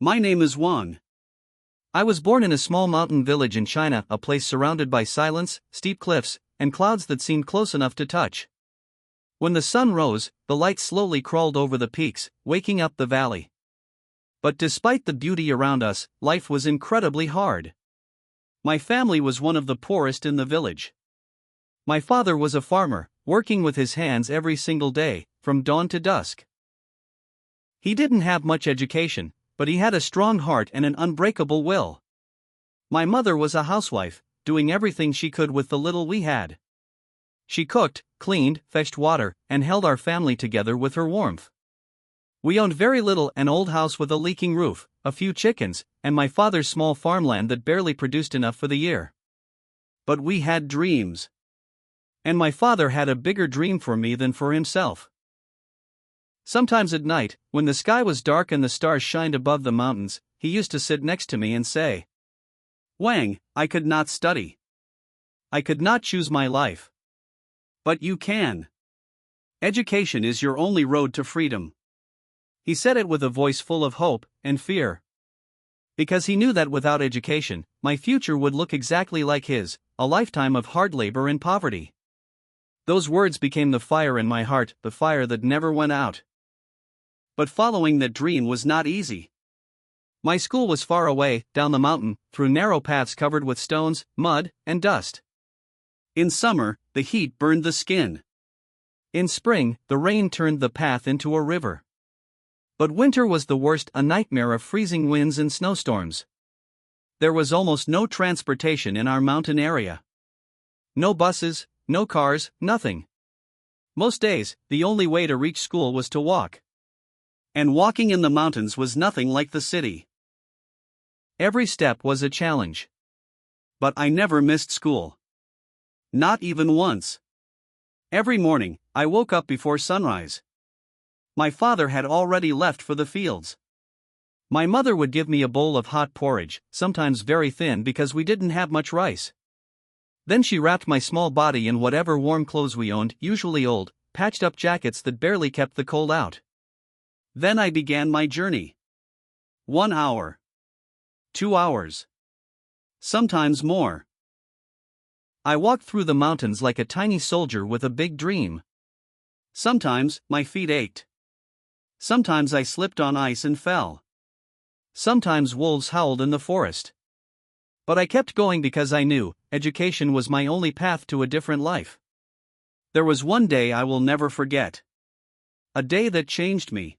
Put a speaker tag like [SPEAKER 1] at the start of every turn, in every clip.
[SPEAKER 1] My name is Wang.
[SPEAKER 2] I was born in a small mountain village in China, a place surrounded by silence, steep cliffs, and clouds that seemed close enough to touch. When the sun rose, the light slowly crawled over the peaks, waking up the valley. But despite the beauty around us, life was incredibly hard. My family was one of the poorest in the village. My father was a farmer, working with his hands every single day, from dawn to dusk. He didn't have much education, but he had a strong heart and an unbreakable will. My mother was a housewife, doing everything she could with the little we had. She cooked, cleaned, fetched water, and held our family together with her warmth. We owned very little: an old house with a leaking roof, a few chickens, and my father's small farmland that barely produced enough for the year.
[SPEAKER 1] But we had dreams.
[SPEAKER 2] And my father had a bigger dream for me than for himself. Sometimes at night, when the sky was dark and the stars shined above the mountains, he used to sit next to me and say,
[SPEAKER 1] "Wang, I could not study.
[SPEAKER 2] I could not choose my life.
[SPEAKER 1] But you can. Education is your only road to freedom."
[SPEAKER 2] He said it with a voice full of hope and fear. Because he knew that without education, my future would look exactly like his, a lifetime of hard labor and poverty. Those words became the fire in my heart, the fire that never went out.
[SPEAKER 1] But following that dream was not easy.
[SPEAKER 2] My school was far away, down the mountain, through narrow paths covered with stones, mud, and dust.
[SPEAKER 1] In summer, the heat burned the skin.
[SPEAKER 2] In spring, the rain turned the path into a river. But winter was the worst, a nightmare of freezing winds and snowstorms. There was almost no transportation in our mountain area. No buses, no cars, nothing. Most days, the only way to reach school was to walk.
[SPEAKER 1] And walking in the mountains was nothing like the city.
[SPEAKER 2] Every step was a challenge.
[SPEAKER 1] But I never missed school. Not even once. Every morning, I woke up before sunrise. My father had already left for the fields. My mother would give me a bowl of hot porridge, sometimes very thin because we didn't have much rice. Then she wrapped my small body in whatever warm clothes we owned, usually old, patched-up jackets that barely kept the cold out. Then I began my journey. 1 hour. 2 hours. Sometimes more.
[SPEAKER 2] I walked through the mountains like a tiny soldier with a big dream.
[SPEAKER 1] Sometimes, my feet ached. Sometimes I slipped on ice and fell.
[SPEAKER 2] Sometimes wolves howled in the forest. But I kept going because I knew education was my only path to a different life.
[SPEAKER 1] There was one day I will never forget. A day that changed me.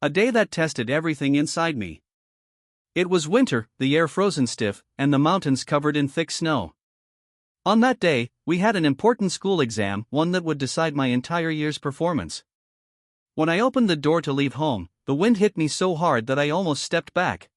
[SPEAKER 1] A day that tested everything inside me.
[SPEAKER 2] It was winter, the air frozen stiff, and the mountains covered in thick snow. On that day, we had an important school exam, one that would decide my entire year's performance. When I opened the door to leave home, the wind hit me so hard that I almost stepped back.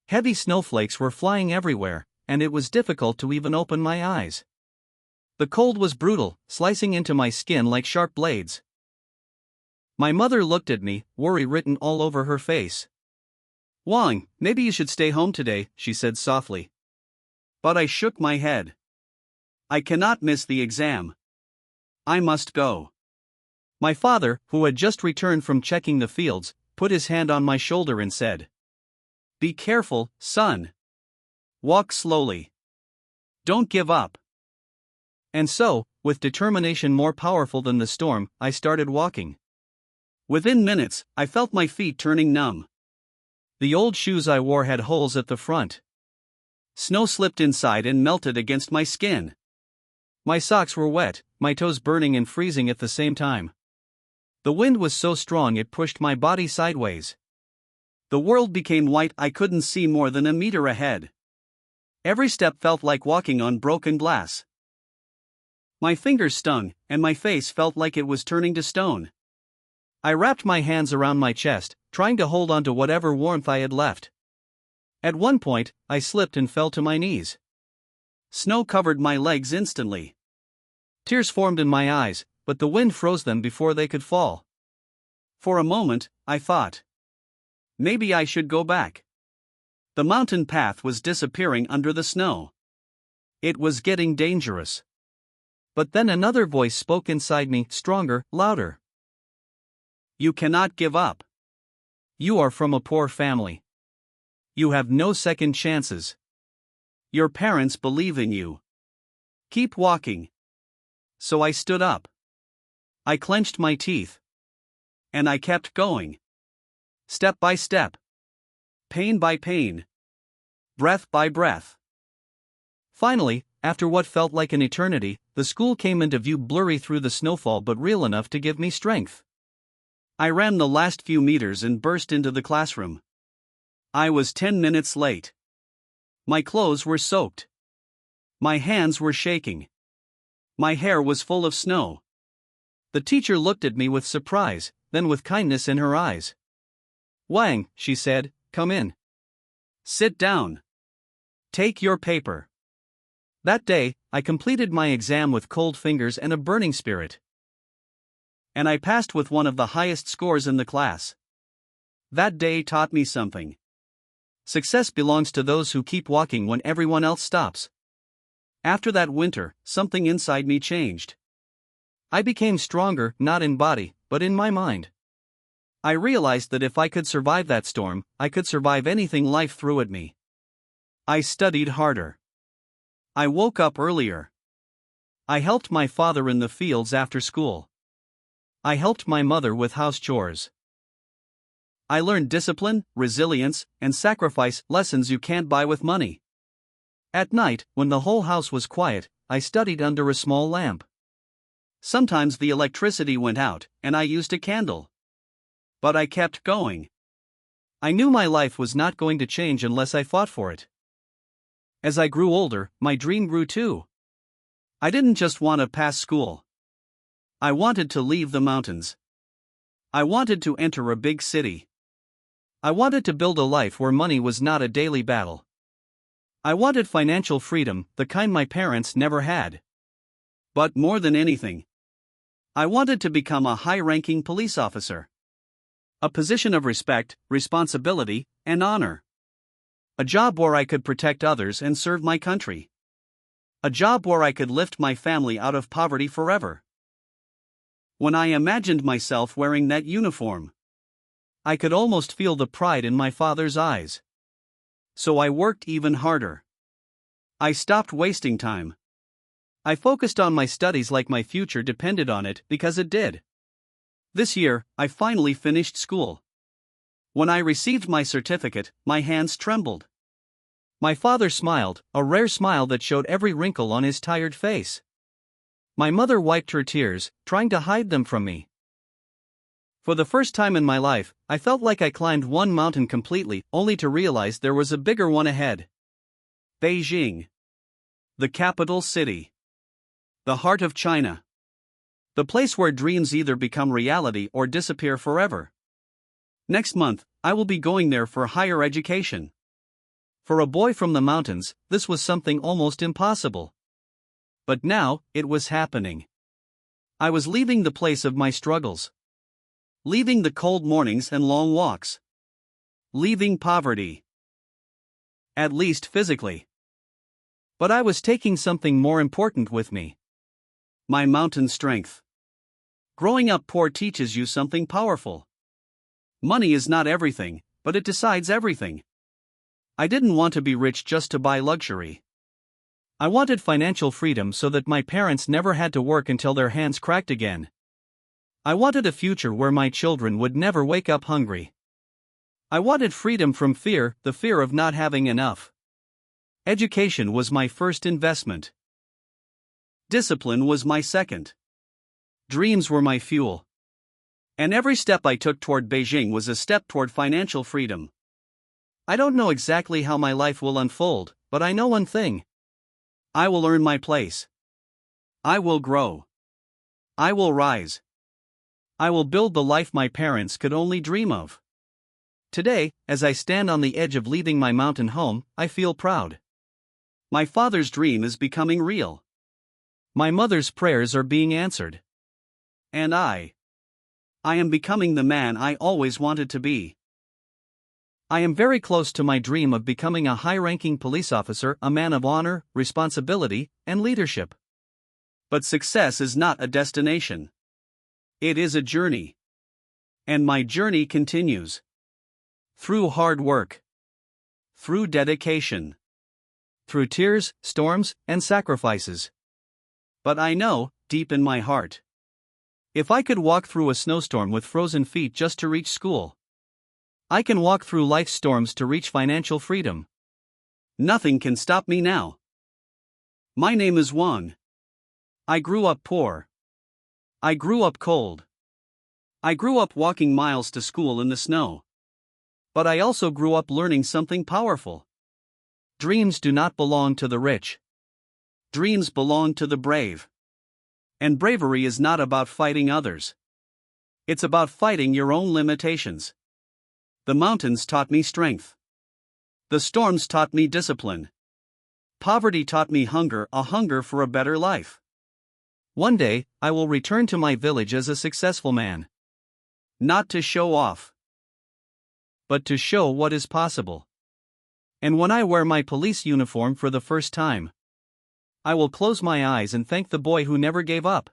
[SPEAKER 2] Heavy snowflakes were flying everywhere, and it was difficult to even open my eyes. The cold was brutal, slicing into my skin like sharp blades. My mother looked at me, worry written all over her face.
[SPEAKER 1] "Wang, maybe you should stay home today," she said softly. But I shook my head. I cannot miss the exam. I must go.
[SPEAKER 2] My father, who had just returned from checking the fields, put his hand on my shoulder and said,
[SPEAKER 1] "Be careful, son. Walk slowly. Don't give up."
[SPEAKER 2] And so, with determination more powerful than the storm, I started walking.
[SPEAKER 1] Within minutes, I felt my feet turning numb.
[SPEAKER 2] The old shoes I wore had holes at the front.
[SPEAKER 1] Snow slipped inside and melted against my skin.
[SPEAKER 2] My socks were wet, my toes burning and freezing at the same time. The wind was so strong it pushed my body sideways.
[SPEAKER 1] The world became white. I couldn't see more than a meter ahead. Every step felt like walking on broken glass. My fingers stung, and my face felt like it was turning to stone.
[SPEAKER 2] I wrapped my hands around my chest, trying to hold on to whatever warmth I had left. At one point, I slipped and fell to my knees.
[SPEAKER 1] Snow covered my legs instantly.
[SPEAKER 2] Tears formed in my eyes, but the wind froze them before they could fall.
[SPEAKER 1] For a moment, I thought, maybe I should go back. The mountain path was disappearing under the snow. It was getting dangerous.
[SPEAKER 2] But then another voice spoke inside me, stronger, louder.
[SPEAKER 1] You cannot give up.
[SPEAKER 2] You are from a poor family. You have no second chances.
[SPEAKER 1] Your parents believe in you. Keep walking. So I stood up. I clenched my teeth. And I kept going. Step by step. Pain by pain. Breath by breath.
[SPEAKER 2] Finally, after what felt like an eternity, the school came into view, blurry through the snowfall but real enough to give me strength.
[SPEAKER 1] I ran the last few meters and burst into the classroom. I was 10 minutes late. My clothes were soaked. My hands were shaking. My hair was full of snow. The teacher looked at me with surprise, then with kindness in her eyes.
[SPEAKER 2] "Wang," she said, "come in.
[SPEAKER 1] Sit down. Take your paper."
[SPEAKER 2] That day, I completed my exam with cold fingers and a burning spirit.
[SPEAKER 1] And I passed with one of the highest scores in the class. That day taught me something.
[SPEAKER 2] Success belongs to those who keep walking when everyone else stops.
[SPEAKER 1] After that winter, something inside me changed.
[SPEAKER 2] I became stronger, not in body, but in my mind. I realized that if I could survive that storm, I could survive anything life threw at me.
[SPEAKER 1] I studied harder. I woke up earlier. I helped my father in the fields after school. I helped my mother with house chores. I learned discipline, resilience, and sacrifice, lessons you can't buy with money. At night, when the whole house was quiet, I studied under a small lamp. Sometimes the electricity went out, and I used a candle. But I kept going.
[SPEAKER 2] I knew my life was not going to change unless I fought for it.
[SPEAKER 1] As I grew older, my dream grew too. I didn't just want to pass school. I wanted to leave the mountains. I wanted to enter a big city.
[SPEAKER 2] I wanted to build a life where money was not a daily battle. I wanted financial freedom, the kind my parents never had.
[SPEAKER 1] But more than anything, I wanted to become a high-ranking police officer. A position of respect, responsibility, and honor. A job where I could protect others and serve my country. A job where I could lift my family out of poverty forever. When I imagined myself wearing that uniform, I could almost feel the pride in my father's eyes. So I worked even harder. I stopped wasting time. I focused on my studies like my future depended on it, because it did. This year, I finally finished school. When I received my certificate, my hands trembled.
[SPEAKER 2] My father smiled, a rare smile that showed every wrinkle on his tired face. My mother wiped her tears, trying to hide them from me. For the first time in my life, I felt like I climbed one mountain completely, only to realize there was a bigger one ahead.
[SPEAKER 1] Beijing. The capital city. The heart of China. The place where dreams either become reality or disappear forever. Next month, I will be going there for higher education. For a boy from the mountains, this was something almost impossible. But now, it was happening. I was leaving the place of my struggles. Leaving the cold mornings and long walks. Leaving poverty. At least physically. But I was taking something more important with me. My mountain strength. Growing up poor teaches you something powerful. Money is not everything, but it decides everything. I didn't want to be rich just to buy luxury. I wanted financial freedom so that my parents never had to work until their hands cracked again. I wanted a future where my children would never wake up hungry. I wanted freedom from fear, the fear of not having enough. Education was my first investment. Discipline was my second. Dreams were my fuel. And every step I took toward Beijing was a step toward financial freedom. I don't know exactly how my life will unfold, but I know one thing. I will earn my place. I will grow. I will rise. I will build the life my parents could only dream of. Today, as I stand on the edge of leaving my mountain home, I feel proud. My father's dream is becoming real. My mother's prayers are being answered. And I am becoming the man I always wanted to be. I am very close to my dream of becoming a high-ranking police officer, a man of honor, responsibility, and leadership. But success is not a destination. It is a journey. And my journey continues. Through hard work. Through dedication.
[SPEAKER 2] Through tears, storms, and sacrifices.
[SPEAKER 1] But I know, deep in my heart,
[SPEAKER 2] if I could walk through a snowstorm with frozen feet just to reach school, I can walk through life's storms to reach financial freedom.
[SPEAKER 1] Nothing can stop me now. My name is Wang. I grew up poor. I grew up cold. I grew up walking miles to school in the snow. But I also grew up learning something powerful.
[SPEAKER 2] Dreams do not belong to the rich.
[SPEAKER 1] Dreams belong to the brave. And bravery is not about fighting others. It's about fighting your own limitations. The mountains taught me strength. The storms taught me discipline. Poverty taught me hunger, a hunger for a better life.
[SPEAKER 2] One day, I will return to my village as a successful man.
[SPEAKER 1] Not to show off,
[SPEAKER 2] but to show what is possible. And when I wear my police uniform for the first time, I will close my eyes and thank the boy who never gave up.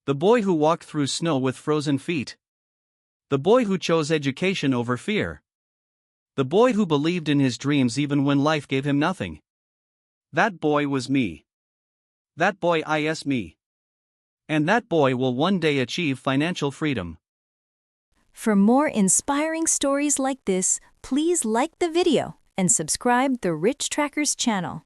[SPEAKER 2] The boy who walked through snow with frozen feet. The boy who chose education over fear. The boy who believed in his dreams even when life gave him nothing.
[SPEAKER 1] That boy was me. That boy is me.
[SPEAKER 2] And that boy will one day achieve financial freedom.
[SPEAKER 3] For more inspiring stories like this, please like the video and subscribe the Rich Trackers channel.